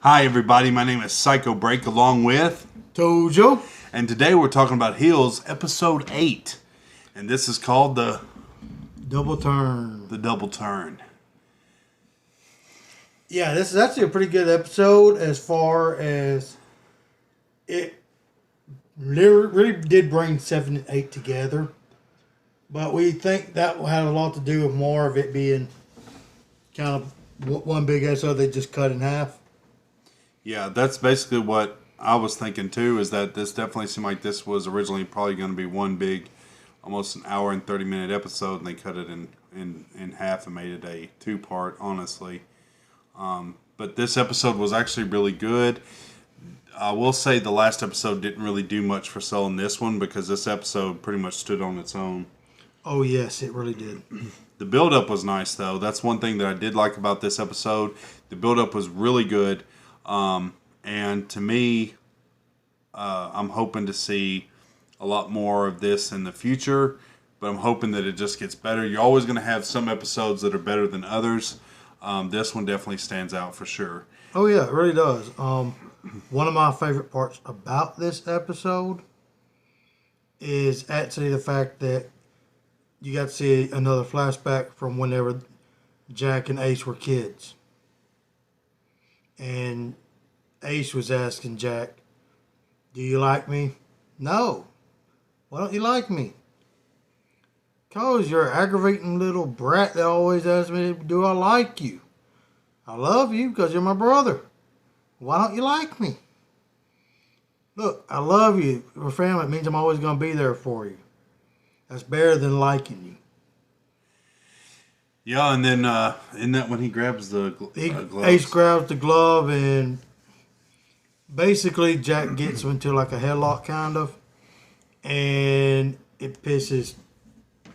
Hi, everybody. My name is Psycho Break, along with Tojo. and today we're talking about Heels, episode 8, and this is called the Double turn. Double Turn. Yeah, this is actually a pretty good episode as far as it really did bring 7 and 8 together. But we think that had a lot to do with more of it being kind of one big episode they just cut in half. Yeah, that's basically what I was thinking too. Is that this definitely seemed like this was originally probably going to be one big, almost an hour and 30-minute episode, and they cut it in half and made it a 2-part. Honestly. But this episode was actually really good. I will say the last episode didn't really do much for selling this one because this episode pretty much stood on its own. Oh, yes, it really did. The build-up was nice, though. That's one thing that I did like about this episode. The build-up was really good. And to me, I'm hoping to see a lot more of this in the future. But I'm hoping that it just gets better. You're always going to have some episodes that are better than others. This one definitely stands out for sure. Oh, yeah, it really does. One of my favorite parts about this episode is actually the fact that you got to see another flashback from whenever Jack and Ace were kids. And Ace was asking Jack, "Do you like me?" "No." "Why don't you like me?" "'Cause you're an aggravating little brat that always asks me, do I like you?" "I love you because you're my brother." "Why don't you like me?" "Look, I love you. We're family. It means I'm always going to be there for you. That's better than liking you." Yeah, and then isn't that when he grabs the gloves? Ace grabs the glove and basically Jack gets him into like a headlock kind of, and it pisses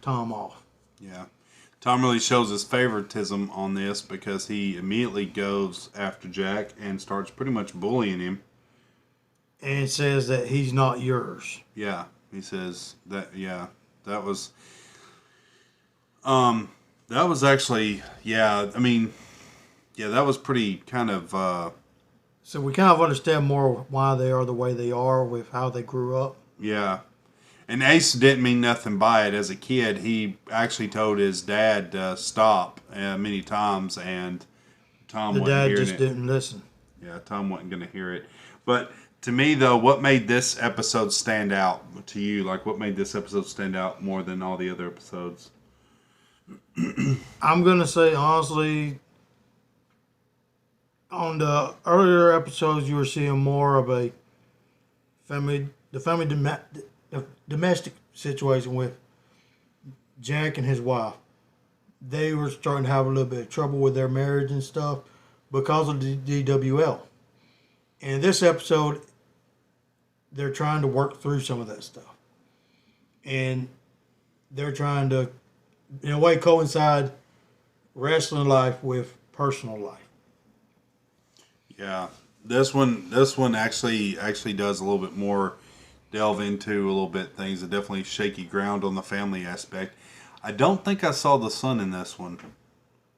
Tom off. Yeah. Tom really shows his favoritism on this because he immediately goes after Jack and starts pretty much bullying him. And says that he's not yours. Yeah, he says that. Yeah, that was. That was actually. Yeah, I mean, yeah, that was pretty kind of. So we kind of understand more why they are the way they are with how they grew up. Yeah. And Ace didn't mean nothing by it. As a kid, he actually told his dad to stop many times, and Tom The wasn't dad hearing just it. didn't listen. Yeah, Tom wasn't going to hear it. But to me, though, what made this episode stand out to you? Like, what made this episode stand out more than all the other episodes? I'm going to say, honestly, on the earlier episodes, you were seeing more of a domestic situation with Jack and his wife. They were starting to have a little bit of trouble with their marriage and stuff because of the DWL. And this episode, they're trying to work through some of that stuff. And they're trying to, in a way, coincide wrestling life with personal life. Yeah, this one actually does a little bit more delve into a little bit things. That definitely shaky ground on the family aspect. I don't think I saw the son in this one.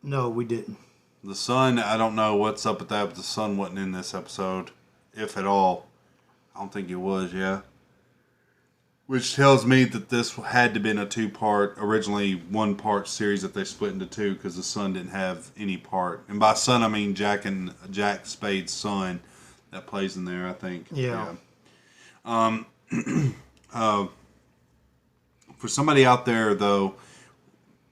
No, we didn't. The son, I don't know what's up with that, but the son wasn't in this episode, if at all. I don't think it was, yeah. Which tells me that this had to have been a 2-part, originally 1-part series that they split into 2 because the son didn't have any part. And by son, I mean Jack Spade's son that plays in there, I think. Yeah. For somebody out there, though,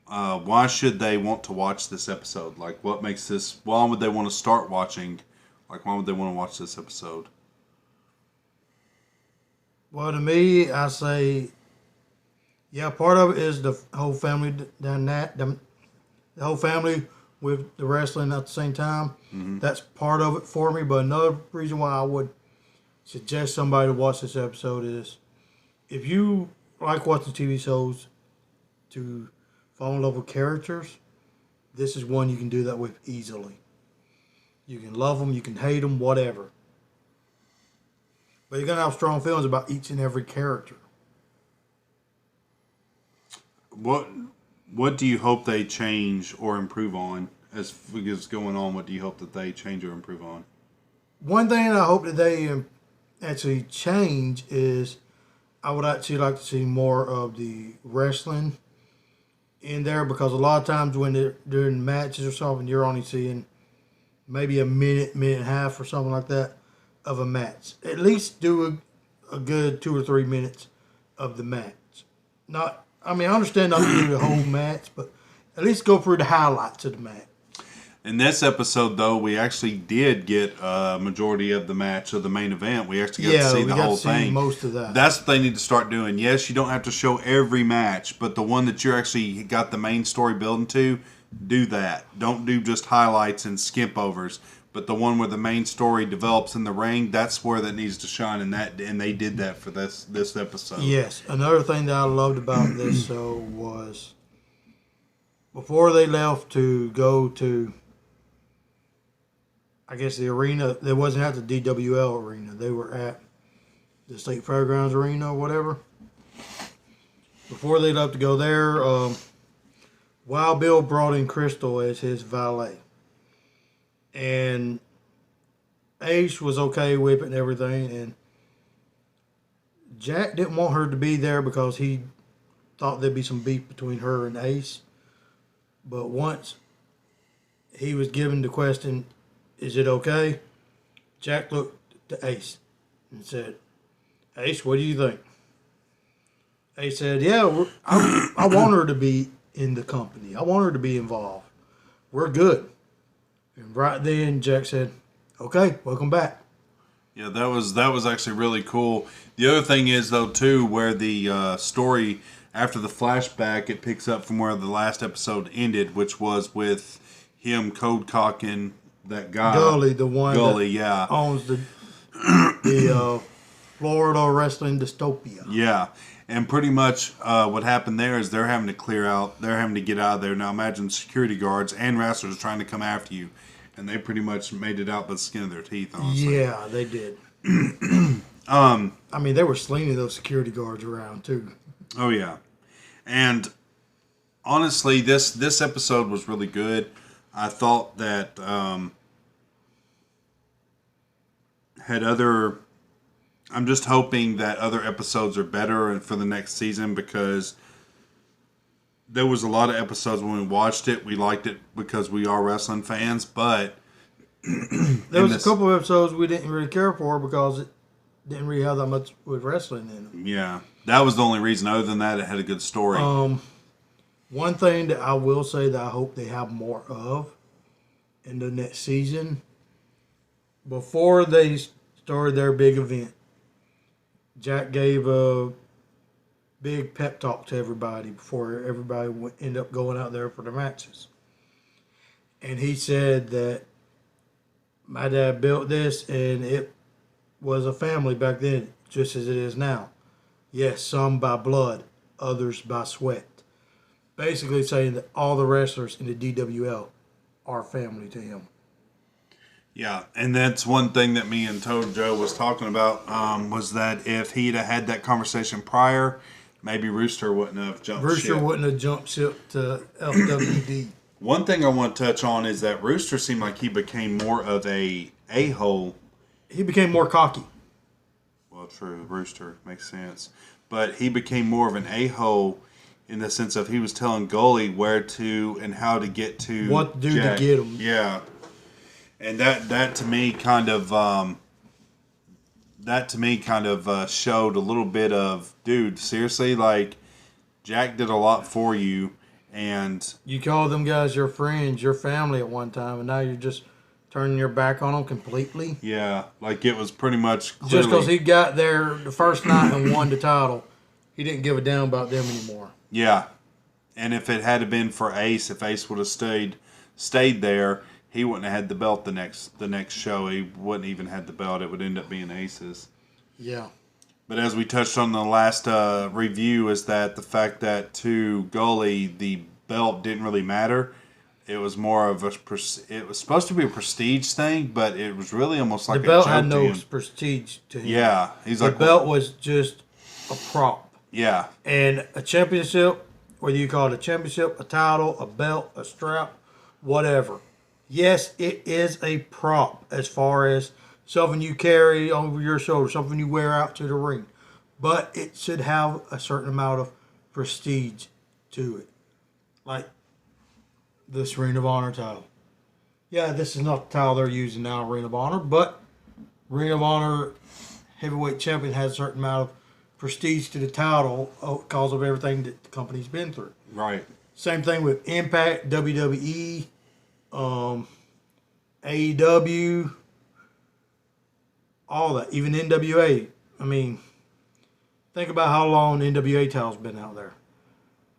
why should they want to watch this episode? Like, what makes this... Why would they want to start watching? Like, why would they want to watch this episode? Well, to me, I say, yeah, part of it is the whole family the whole family with the wrestling at the same time. Mm-hmm. That's part of it for me. But another reason why I would suggest somebody to watch this episode is if you like watching TV shows to fall in love with characters, this is one you can do that with easily. You can love them, you can hate them, whatever. But you're going to have strong feelings about each and every character. What do you hope they change or improve on as it is going on? What do you hope that they change or improve on? one thing I hope that they actually change is I would actually like to see more of the wrestling in there, because a lot of times when they're doing matches or something, you're only seeing maybe a minute, minute and a half or something like that of a match. At least do a good 2 or 3 minutes of the match. Not, I mean, I understand not to do the whole match, but at least go through the highlights of the match. In this episode, though, we actually did get a majority of the match of the main event. We actually got to see the whole thing. Most of that. That's what they need to start doing. Yes, you don't have to show every match, but the one that you're actually got the main story building to, do that. Don't do just highlights and skip overs. But the one where the main story develops in the ring, that's where that needs to shine. And they did that for this episode. Yes. Another thing that I loved about this show was before they left to go to, I guess, the arena, they wasn't at the DWL arena. They were at the State Fairgrounds arena or whatever. Before they left to go there, Wild Bill brought in Crystal as his valet. And Ace was okay with it and everything. And Jack didn't want her to be there because he thought there'd be some beef between her and Ace. But once he was given the question, is it okay? Jack looked to Ace and said, Ace, what do you think? Ace said, yeah, I want her to be in the company. I want her to be involved. We're good. And right then, Jack said, okay, welcome back. Yeah, that was actually really cool. The other thing is, though, too, where the story, after the flashback, it picks up from where the last episode ended, which was with him code cocking that guy. Gully, the one Gully, that yeah. owns the Florida Wrestling Dystopia. Yeah. And pretty much what happened there is they're having to clear out. They're having to get out of there. Now imagine security guards and wrestlers trying to come after you. And they pretty much made it out by the skin of their teeth, honestly. Yeah, they did. I mean, they were slinging those security guards around, too. Oh, yeah. And honestly, this episode was really good. I thought that had other... I'm just hoping that other episodes are better for the next season, because there was a lot of episodes when we watched it. We liked it because we are wrestling fans, but there was a couple of episodes we didn't really care for because it didn't really have that much with wrestling in them. Yeah, that was the only reason. Other than that, it had a good story. One thing that I will say that I hope they have more of in the next season, before they started their big event, Jack gave a big pep talk to everybody before everybody would end up going out there for the matches. And he said that my dad built this and it was a family back then, just as it is now. Yes, some by blood, others by sweat. Basically saying that all the wrestlers in the DWL are family to him. Yeah, and that's one thing that me and Toad Joe was talking about, was that if he'd have had that conversation prior, maybe Rooster wouldn't have jumped ship. Rooster wouldn't have jumped ship to LWD. One thing I want to touch on is that Rooster seemed like he became more of a-hole. He became more cocky. Well, true, Rooster makes sense. But he became more of an a-hole in the sense of he was telling Gully where to and how to get to what to do Jack. to get him. Yeah. And that to me kind of showed a little bit of, dude, seriously, like, Jack did a lot for you, and you called them guys your friends, your family at one time, and now you're just turning your back on them completely. Yeah, like it was pretty much clearly, just because he got there the first night and won the title, he didn't give a damn about them anymore. Yeah, and if it had been for Ace, if Ace would have stayed there, he wouldn't have had the belt the next show. He wouldn't even had the belt. It would end up being Ace's. Yeah. But as we touched on the last review, is that the fact that to Gully the belt didn't really matter. It was more of it was supposed to be a prestige thing, but it was really almost like the belt a joke had no to him. prestige to him. Yeah, he's like the belt was just a prop. Yeah, and a championship, whether you call it a championship, a title, a belt, a strap, whatever. Yes, it is a prop as far as something you carry over your shoulder, something you wear out to the ring. But it should have a certain amount of prestige to it. Like this Ring of Honor title. Yeah, this is not the title they're using now, Ring of Honor, but Ring of Honor heavyweight champion has a certain amount of prestige to the title because of everything that the company's been through. Right. Same thing with Impact, WWE, AEW, all that. Even NWA. I mean, think about how long the NWA title's been out there.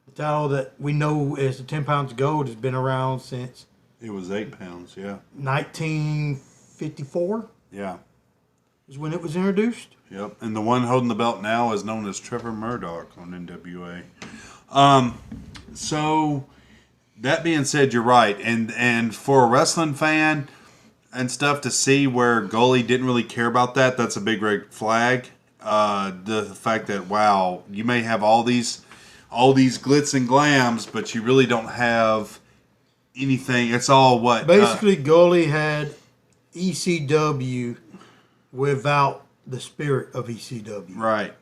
The title that we know as the 10 pounds of gold has been around since It was 8 pounds, yeah. 1954 Yeah. is when it was introduced. Yep. And the one holding the belt now is known as Trevor Murdoch on NWA. So that being said, you're right. And for a wrestling fan and stuff to see where Goalie didn't really care about that, that's a big red flag. The fact that, wow, you may have all these glitz and glams, but you really don't have anything. It's all what? Basically, Goalie had ECW without the spirit of ECW. Right.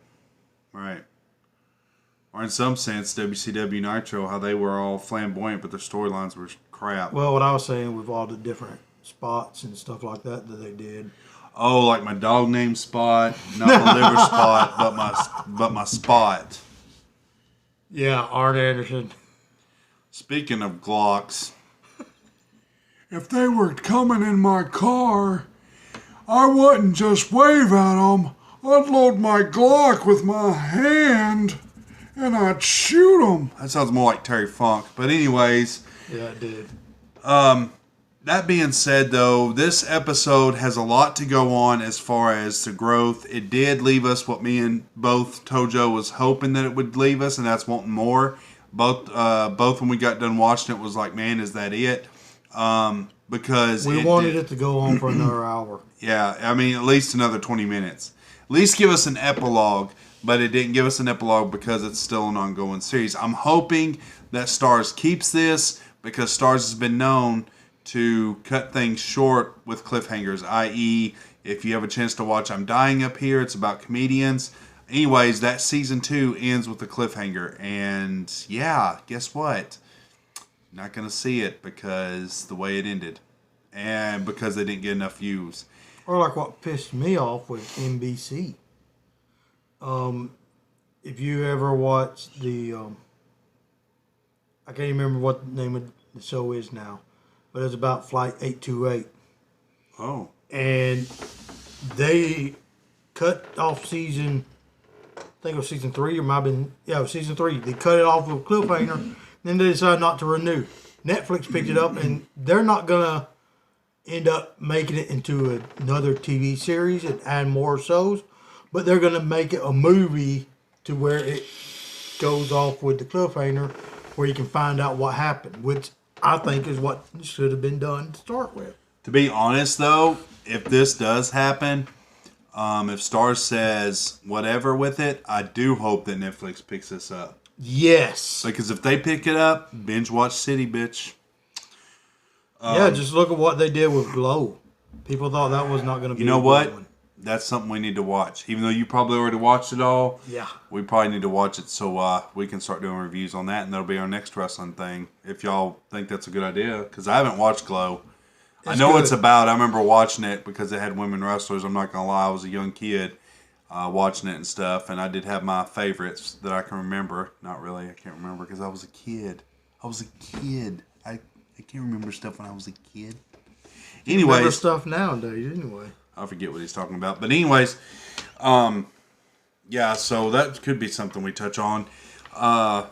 Or in some sense, WCW Nitro, how they were all flamboyant, but their storylines were crap. Well, what I was saying with all the different spots and stuff like that they did. Oh, like my dog name spot, not my liver spot, but my spot. Yeah, Arn Anderson. Speaking of Glocks, if they were coming in my car, I wouldn't just wave at them. I'd load my Glock with my hand, and I'd shoot them. That sounds more like Terry Funk. But anyways, Yeah, it did. that being said, though, this episode has a lot to go on as far as the growth. It did leave us what me and both Tojo was hoping that it would leave us, and that's wanting more. Both when we got done watching it was like, man, is that it? Because We wanted it to go on for another hour. Yeah, I mean, at least another 20 minutes. At least give us an epilogue, but it didn't give us an epilogue because it's still an ongoing series. I'm hoping that Starz keeps this because Starz has been known to cut things short with cliffhangers, i.e., if you have a chance to watch I'm Dying Up Here, it's about comedians. Anyways, that season 2 ends with a cliffhanger, and yeah, guess what? Not going to see it because the way it ended, and because they didn't get enough views. Or like what pissed me off with NBC. If you ever watched the, I can't even remember what the name of the show is now, but it's about Flight 828. Oh. And they cut off season, I think it was season 3, or might have been, yeah, it was season 3. They cut it off with a cliffhanger, then they decided not to renew. Netflix picked it up, and they're not going to end up making it into another TV series and add more shows, but they're going to make it a movie to where it goes off with the cliffhanger where you can find out what happened, which I think is what should have been done to start with. To be honest, though, if this does happen, if Starz says whatever with it, I do hope that Netflix picks this up. Yes. Because if they pick it up, binge watch City, bitch. Yeah, just look at what they did with Glow. People thought that was not going to be. You know a good what? one. That's something we need to watch. Even though you probably already watched it all, Yeah. we probably need to watch it so we can start doing reviews on that, and that'll be our next wrestling thing. If y'all think that's a good idea, because I haven't watched Glow. I know what it's about. I remember watching it because it had women wrestlers. I'm not gonna lie, I was a young kid watching it and stuff, and I did have my favorites that I can remember. Not really, I can't remember because I was a kid. I can't remember stuff when I was a kid. Remember Anyways, stuff nowadays, anyway. I forget what he's talking about. But anyways, yeah, so that could be something we touch on. The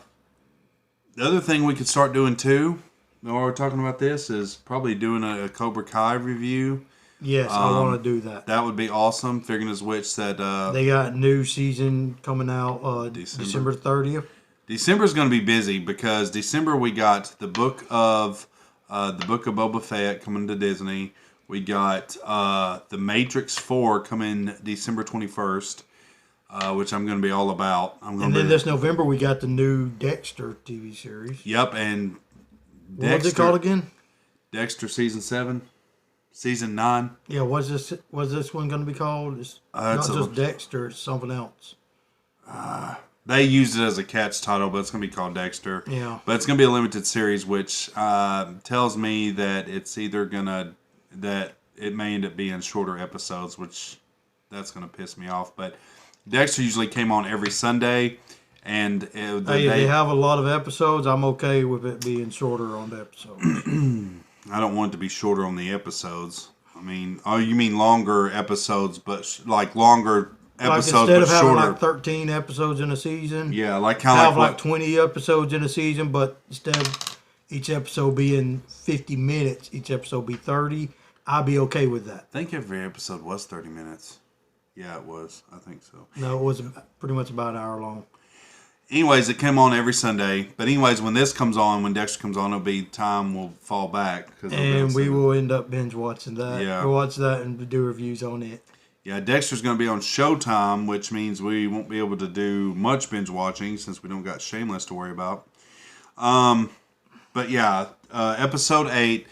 other thing we could start doing too, while we're talking about this, is probably doing a Cobra Kai review. Yes, I want to do that. That would be awesome. Figuring as which that They got a new season coming out December 30th. December's going to be busy because December we got the book of Boba Fett coming to Disney. We got the Matrix 4 coming December 21st, which I'm going to be all about. And then this November we got the new Dexter TV series. Yep, and What was it called again? Dexter season 7. Season 9. Yeah, what's this one going to be called? It's not it's just Dexter, it's something else. They used it as a catch title, but it's going to be called Dexter. Yeah. But it's going to be a limited series, which tells me that it's either that it may end up being shorter episodes, which that's going to piss me off. But Dexter usually came on every Sunday, and They have a lot of episodes. I'm okay with it being shorter on the episodes. I don't want it to be shorter on the episodes. I mean, oh, you mean longer episodes, but like longer episodes, like instead but of having shorter. like 13 episodes in a season, Yeah, like kind of have like 20 episodes in a season, but instead of each episode being 50 minutes, each episode be 30. I'd be okay with that. I think every episode was 30 minutes. Yeah, it was. I think so. No, it was pretty much about an hour long. Anyways, it came on every Sunday. But anyways, when this comes on, when Dexter comes on, it'll be time will fall back. And we will end up binge watching that. Yeah. We'll watch that and do reviews on it. Yeah, Dexter's going to be on Showtime, which means we won't be able to do much binge watching since we don't got Shameless to worry about. But yeah, episode 8,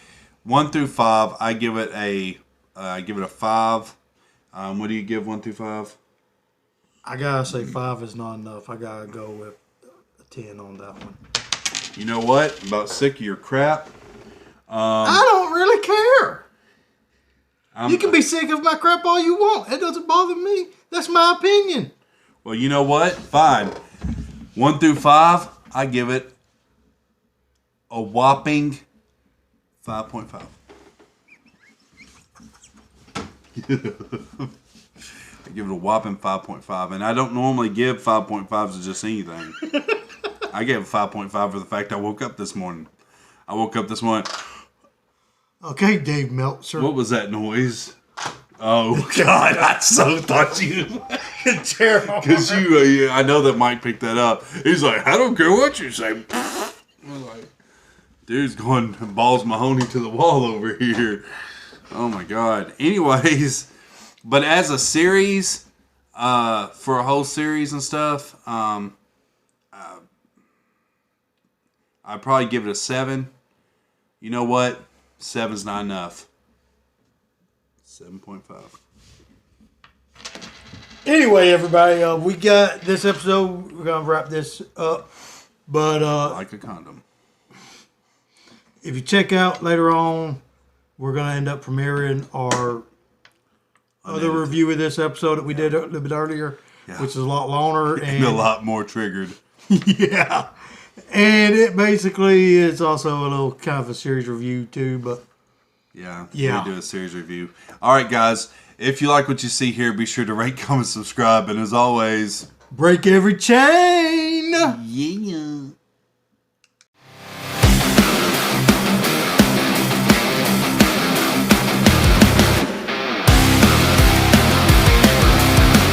1 through 5, I give it a 5. What do you give 1 through 5? I gotta say 5 is not enough. I gotta go with a 10 on that one. You know what? I'm about sick of your crap. I don't really care. You can be sick of my crap all you want. It doesn't bother me. That's my opinion. Well, you know what? Fine. 1 through 5, I give it a whopping 5.5. I give it a whopping 5.5, and I don't normally give 5.5s to just anything. I gave it 5.5 for the fact I woke up this morning. Okay, Dave Meltzer. What was that noise? Oh God! I so thought you, because I know that Mike picked that up. He's like, I don't care what you say. I was like, dude's going balls Mahoney to the wall over here. Oh my God. Anyways, but as a series, for a whole series and stuff, I'd probably give it a 7. You know what? 7's not enough. 7.5. Anyway, everybody, we got this episode. We're gonna wrap this up, but Like a condom. if you check out later on, we're gonna end up premiering our other review of this episode that we did a little bit earlier, which is a lot longer And a lot more triggered. yeah. And it basically is also a little kind of a series review too, but Yeah. Yeah. We do a series review. All right, guys. If you like what you see here, be sure to rate, comment, subscribe, and as always, break every chain. yeah.